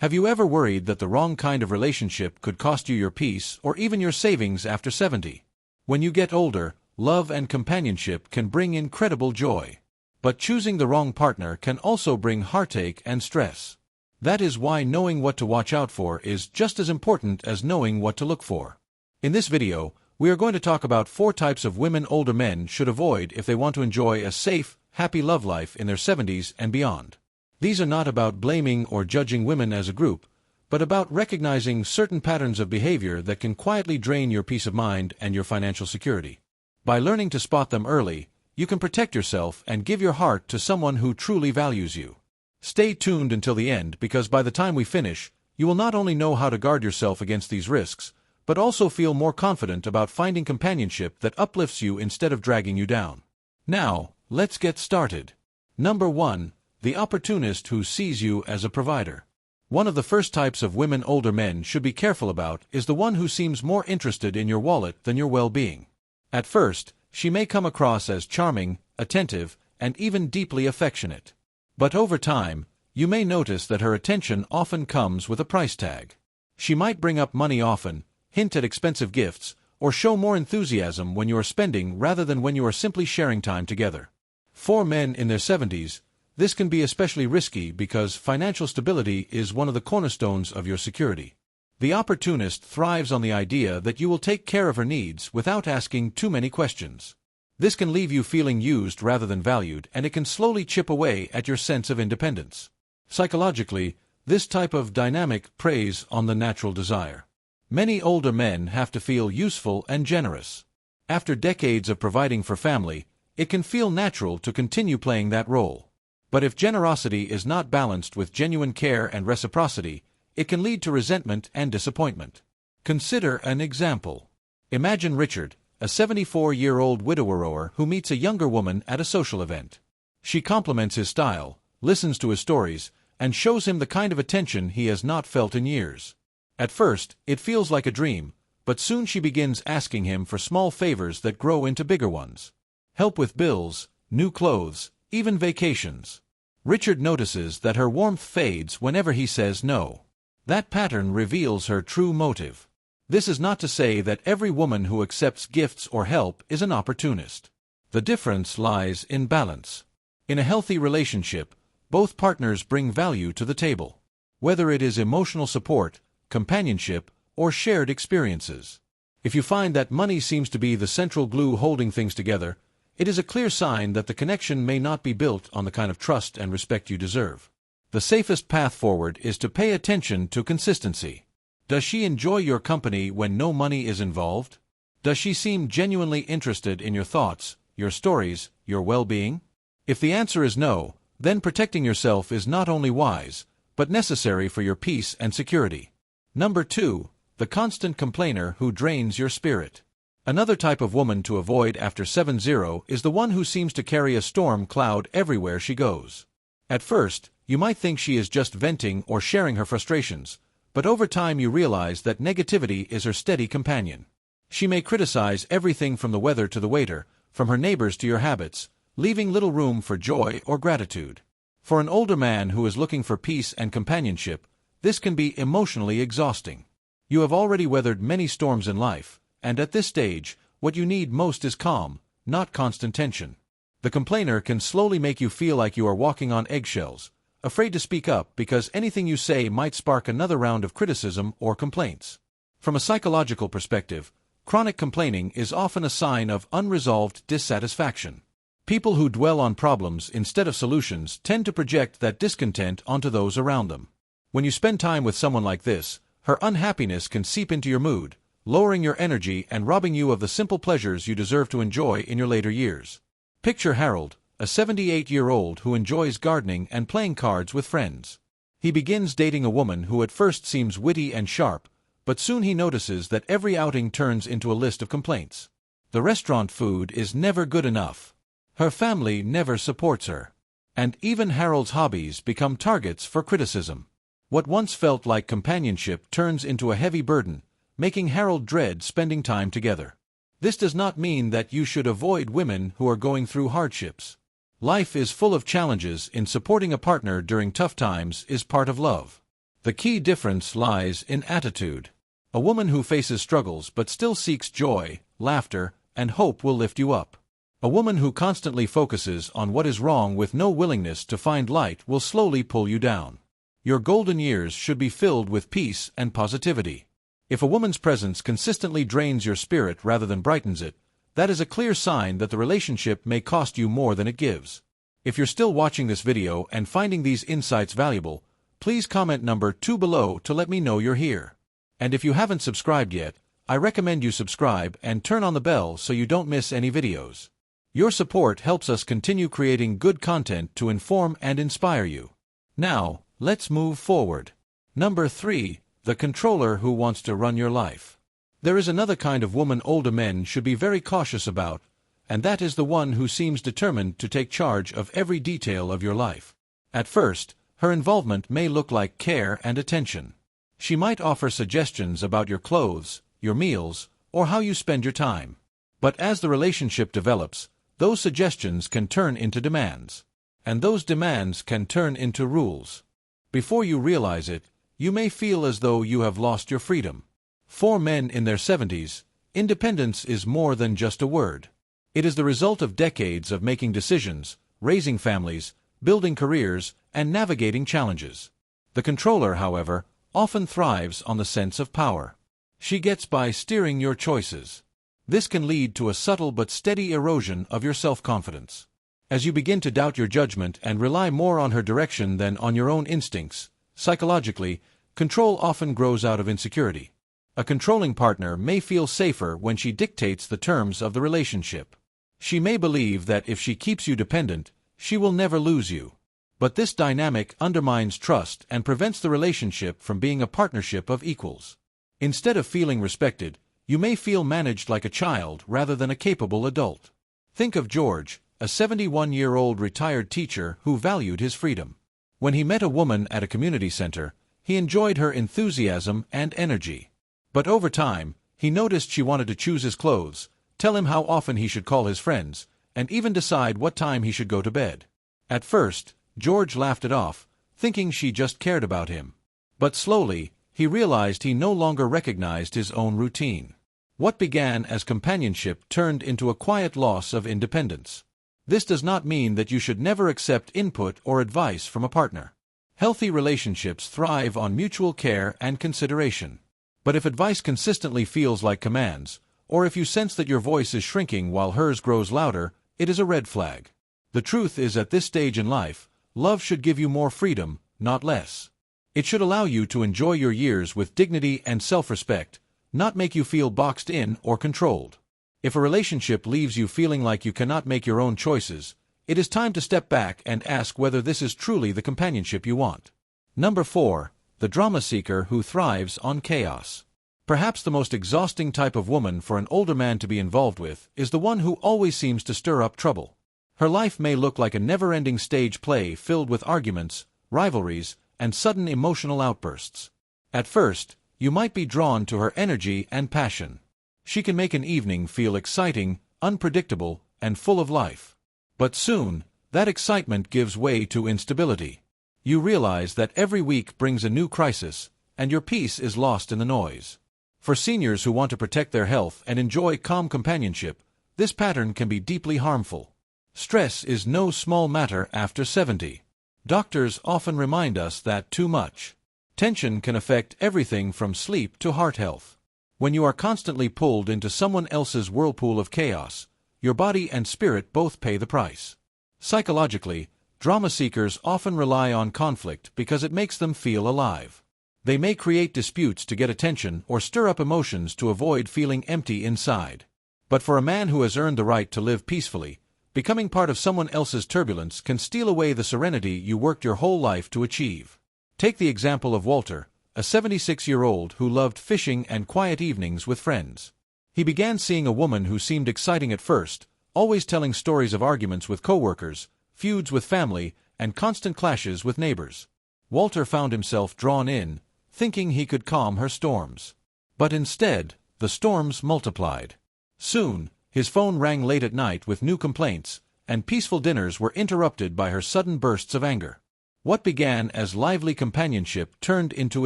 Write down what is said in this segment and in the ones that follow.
Have you ever worried that the wrong kind of relationship could cost you your peace or even your savings after 70? When you get older, love and companionship can bring incredible joy. But choosing the wrong partner can also bring heartache and stress. That is why knowing what to watch out for is just as important as knowing what to look for. In this video, we are going to talk about 4 types of women older men should avoid if they want to enjoy a safe, happy love life in their 70s and beyond. These are not about blaming or judging women as a group, but about recognizing certain patterns of behavior that can quietly drain your peace of mind and your financial security. By learning to spot them early, you can protect yourself and give your heart to someone who truly values you. Stay tuned until the end because by the time we finish, you will not only know how to guard yourself against these risks, but also feel more confident about finding companionship that uplifts you instead of dragging you down. Now, let's get started. Number 1. The opportunist who sees you as a provider. One of the first types of women older men should be careful about is the one who seems more interested in your wallet than your well-being. At first, she may come across as charming, attentive, and even deeply affectionate. But over time, you may notice that her attention often comes with a price tag. She might bring up money often, hint at expensive gifts, or show more enthusiasm when you are spending rather than when you are simply sharing time together. For men in their 70s, this can be especially risky because financial stability is one of the cornerstones of your security. The opportunist thrives on the idea that you will take care of her needs without asking too many questions. This can leave you feeling used rather than valued, and it can slowly chip away at your sense of independence. Psychologically, this type of dynamic preys on the natural desire. Many older men have to feel useful and generous. After decades of providing for family, it can feel natural to continue playing that role. But if generosity is not balanced with genuine care and reciprocity, it can lead to resentment and disappointment. Consider an example. Imagine Richard, a 74-year-old widower who meets a younger woman at a social event. She compliments his style, listens to his stories, and shows him the kind of attention he has not felt in years. At first, it feels like a dream, but soon she begins asking him for small favors that grow into bigger ones. Help with bills, new clothes, even vacations. Richard notices that her warmth fades whenever he says no. That pattern reveals her true motive. This is not to say that every woman who accepts gifts or help is an opportunist. The difference lies in balance. In a healthy relationship, both partners bring value to the table. Whether it is emotional support, companionship, or shared experiences. If you find that money seems to be the central glue holding things together, it is a clear sign that the connection may not be built on the kind of trust and respect you deserve. The safest path forward is to pay attention to consistency. Does she enjoy your company when no money is involved? Does she seem genuinely interested in your thoughts, your stories, your well-being? If the answer is no, then protecting yourself is not only wise, but necessary for your peace and security. Number 2. The constant complainer who drains your spirit. Another type of woman to avoid after 70 is the one who seems to carry a storm cloud everywhere she goes. At first, you might think she is just venting or sharing her frustrations, but over time you realize that negativity is her steady companion. She may criticize everything from the weather to the waiter, from her neighbors to your habits, leaving little room for joy or gratitude. For an older man who is looking for peace and companionship, this can be emotionally exhausting. You have already weathered many storms in life, and at this stage, what you need most is calm, not constant tension. The complainer can slowly make you feel like you are walking on eggshells, afraid to speak up because anything you say might spark another round of criticism or complaints. From a psychological perspective, chronic complaining is often a sign of unresolved dissatisfaction. People who dwell on problems instead of solutions tend to project that discontent onto those around them. When you spend time with someone like this, her unhappiness can seep into your mood, lowering your energy and robbing you of the simple pleasures you deserve to enjoy in your later years. Picture Harold, a 78-year-old who enjoys gardening and playing cards with friends. He begins dating a woman who at first seems witty and sharp, but soon he notices that every outing turns into a list of complaints. The restaurant food is never good enough. Her family never supports her. And even Harold's hobbies become targets for criticism. What once felt like companionship turns into a heavy burden, making Harold dread spending time together. This does not mean that you should avoid women who are going through hardships. Life is full of challenges, and supporting a partner during tough times is part of love. The key difference lies in attitude. A woman who faces struggles but still seeks joy, laughter, and hope will lift you up. A woman who constantly focuses on what is wrong with no willingness to find light will slowly pull you down. Your golden years should be filled with peace and positivity. If a woman's presence consistently drains your spirit rather than brightens it, that is a clear sign that the relationship may cost you more than it gives. If you're still watching this video and finding these insights valuable, please comment number 2 below to let me know you're here. And if you haven't subscribed yet, I recommend you subscribe and turn on the bell so you don't miss any videos. Your support helps us continue creating good content to inform and inspire you. Now, let's move forward. Number 3. The controller who wants to run your life. There is another kind of woman older men should be very cautious about, and that is the one who seems determined to take charge of every detail of your life. At first, her involvement may look like care and attention. She might offer suggestions about your clothes, your meals, or how you spend your time. But as the relationship develops, those suggestions can turn into demands. And those demands can turn into rules. Before you realize it, you may feel as though you have lost your freedom. For men in their 70s, independence is more than just a word. It is the result of decades of making decisions, raising families, building careers, and navigating challenges. The controller, however, often thrives on the sense of power. She gets by steering your choices. This can lead to a subtle but steady erosion of your self-confidence. As you begin to doubt your judgment and rely more on her direction than on your own instincts, psychologically, control often grows out of insecurity. A controlling partner may feel safer when she dictates the terms of the relationship. She may believe that if she keeps you dependent, she will never lose you. But this dynamic undermines trust and prevents the relationship from being a partnership of equals. Instead of feeling respected, you may feel managed like a child rather than a capable adult. Think of George, a 71-year-old retired teacher who valued his freedom. When he met a woman at a community center, he enjoyed her enthusiasm and energy. But over time, he noticed she wanted to choose his clothes, tell him how often he should call his friends, and even decide what time he should go to bed. At first, George laughed it off, thinking she just cared about him. But slowly, he realized he no longer recognized his own routine. What began as companionship turned into a quiet loss of independence. This does not mean that you should never accept input or advice from a partner. Healthy relationships thrive on mutual care and consideration. But if advice consistently feels like commands, or if you sense that your voice is shrinking while hers grows louder, it is a red flag. The truth is, at this stage in life, love should give you more freedom, not less. It should allow you to enjoy your years with dignity and self-respect, not make you feel boxed in or controlled. If a relationship leaves you feeling like you cannot make your own choices, it is time to step back and ask whether this is truly the companionship you want. Number 4. The drama seeker who thrives on chaos. Perhaps the most exhausting type of woman for an older man to be involved with is the one who always seems to stir up trouble. Her life may look like a never-ending stage play filled with arguments, rivalries, and sudden emotional outbursts. At first, you might be drawn to her energy and passion. She can make an evening feel exciting, unpredictable, and full of life. But soon, that excitement gives way to instability. You realize that every week brings a new crisis, and your peace is lost in the noise. For seniors who want to protect their health and enjoy calm companionship, this pattern can be deeply harmful. Stress is no small matter after 70. Doctors often remind us that too much tension can affect everything from sleep to heart health. When you are constantly pulled into someone else's whirlpool of chaos, your body and spirit both pay the price. Psychologically, drama seekers often rely on conflict because it makes them feel alive. They may create disputes to get attention or stir up emotions to avoid feeling empty inside. But for a man who has earned the right to live peacefully, becoming part of someone else's turbulence can steal away the serenity you worked your whole life to achieve. Take the example of Walter, a 76-year-old who loved fishing and quiet evenings with friends. He began seeing a woman who seemed exciting at first, always telling stories of arguments with coworkers, feuds with family, and constant clashes with neighbors. Walter found himself drawn in, thinking he could calm her storms. But instead, the storms multiplied. Soon, his phone rang late at night with new complaints, and peaceful dinners were interrupted by her sudden bursts of anger. What began as lively companionship turned into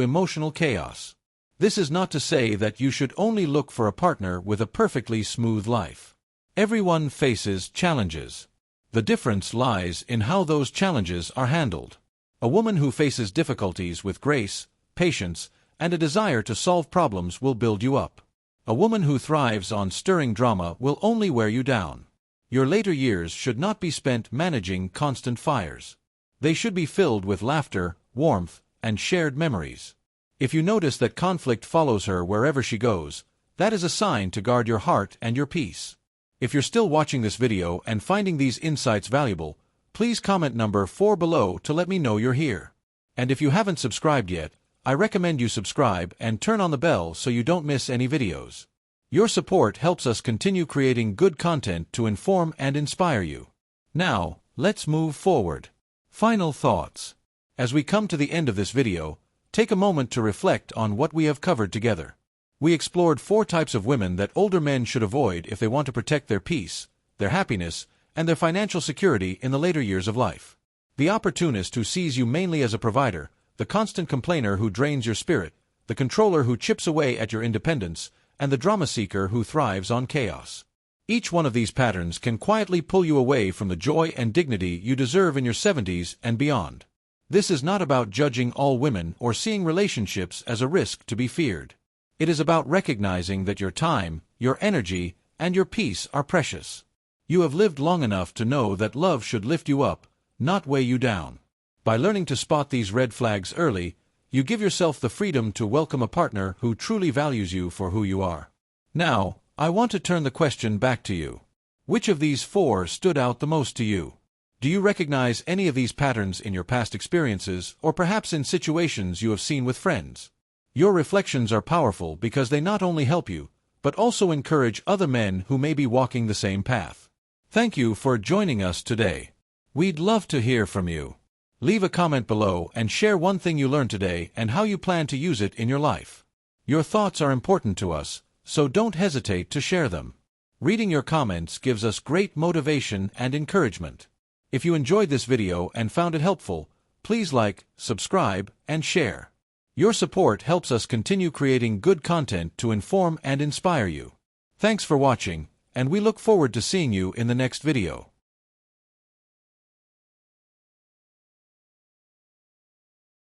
emotional chaos. This is not to say that you should only look for a partner with a perfectly smooth life. Everyone faces challenges. The difference lies in how those challenges are handled. A woman who faces difficulties with grace, patience, and a desire to solve problems will build you up. A woman who thrives on stirring drama will only wear you down. Your later years should not be spent managing constant fires. They should be filled with laughter, warmth, and shared memories. If you notice that conflict follows her wherever she goes, that is a sign to guard your heart and your peace. If you're still watching this video and finding these insights valuable, please comment number 4 below to let me know you're here. And if you haven't subscribed yet, I recommend you subscribe and turn on the bell so you don't miss any videos. Your support helps us continue creating good content to inform and inspire you. Now, let's move forward. Final thoughts. As we come to the end of this video, take a moment to reflect on what we have covered together. We explored 4 types of women that older men should avoid if they want to protect their peace, their happiness, and their financial security in the later years of life. The opportunist who sees you mainly as a provider, the constant complainer who drains your spirit, the controller who chips away at your independence, and the drama seeker who thrives on chaos. Each one of these patterns can quietly pull you away from the joy and dignity you deserve in your 70s and beyond. This is not about judging all women or seeing relationships as a risk to be feared. It is about recognizing that your time, your energy, and your peace are precious. You have lived long enough to know that love should lift you up, not weigh you down. By learning to spot these red flags early, you give yourself the freedom to welcome a partner who truly values you for who you are. Now, I want to turn the question back to you. Which of these 4 stood out the most to you? Do you recognize any of these patterns in your past experiences or perhaps in situations you have seen with friends? Your reflections are powerful because they not only help you, but also encourage other men who may be walking the same path. Thank you for joining us today. We'd love to hear from you. Leave a comment below and share one thing you learned today and how you plan to use it in your life. Your thoughts are important to us, so don't hesitate to share them. Reading your comments gives us great motivation and encouragement. If you enjoyed this video and found it helpful, please like, subscribe, and share. Your support helps us continue creating good content to inform and inspire you. Thanks for watching, and we look forward to seeing you in the next video.